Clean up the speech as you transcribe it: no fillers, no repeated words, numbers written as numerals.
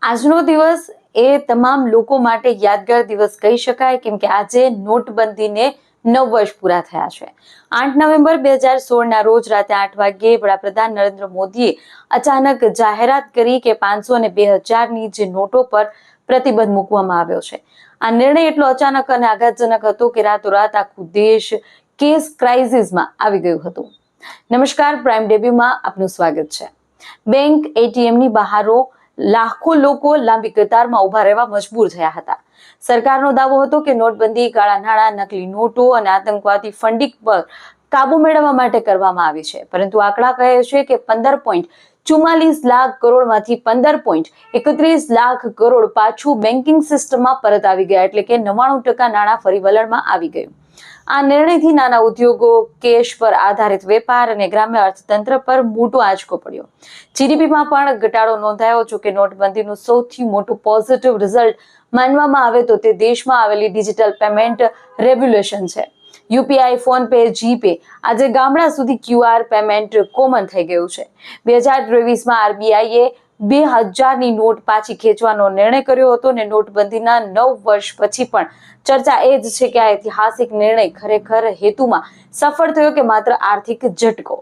આજનો દિવસ એ તમામ લોકો માટે યાદગાર દિવસ કહી શકાય, કેમ કે આજે નોટબંધીને 9 વર્ષ પૂરા થયા છે। 8 નવેમ્બર 2016 ના રોજ રાતે 8 વાગ્યે વડાપ્રધાન નરેન્દ્ર મોદીએ અચાનક જાહેરાત કરી કે 500 અને 2000 ની જે નોટો પર પ્રતિબંધ મૂકવામાં આવ્યો છે। આ નિર્ણય એટલો અચાનક અને આઘાતજનક હતો કે રાતોરાત આખું દેશ કેસ ક્રાઇસિસમાં આવી ગયું હતું। નમસ્કાર, પ્રાઇમ ડેબ્યુમાં આપનું સ્વાગત છે। બેંક એટીએમની બહારો લાખો લોકો લાંબી કતારમાં ઉભા રહેવા મજબૂર થયા હતા। સરકારનો દાવો હતો કે નોટબંધી કાળા નાણાં, નકલી નોટો અને આતંકવાદી ફંડિંગ પર કાબુ મેળવવા માટે કરવામાં આવી છે, પરંતુ આંકડા કહે છે કે 15.44 લાખ કરોડમાંથી 15.31 લાખ કરોડ પાછું બેન્કિંગ સિસ્ટમમાં પરત આવી ગયા, એટલે કે 99% નાણાં ફરી વલણમાં આવી ગયું। આ નિર્ણયથી નાના ઉદ્યોગો, કેશ પર આધારિત વેપાર અને ગ્રામ્ય અર્થતંત્ર પર મોટો આંચકો પડ્યો। જીડીપીમાં પણ ઘટાડો નોંધાયો। જો કે નોટબંધીનું સૌથી મોટું પોઝિટિવ રિઝલ્ટ માનવામાં આવે તો તે દેશમાં આવેલી ડિજિટલ પેમેન્ટ રેવોલ્યુશન છે। યુપીઆઈ, ફોન પે, જીપે આજે ગામડા સુધી ક્યુઆર પેમેન્ટ કોમન થઈ ગયું છે। 2023માં આરબીઆઈએ 2000 ની નોટ પાછી ખેંચવાનો નિર્ણય કર્યો હતો અને નોટબંધીના 9 વર્ષ પછી પણ ચર્ચા એ જ છે કે આ ઐતિહાસિક નિર્ણય ખરેખર હેતુમાં સફળ થયો કે માત્ર આર્થિક ઝટકો।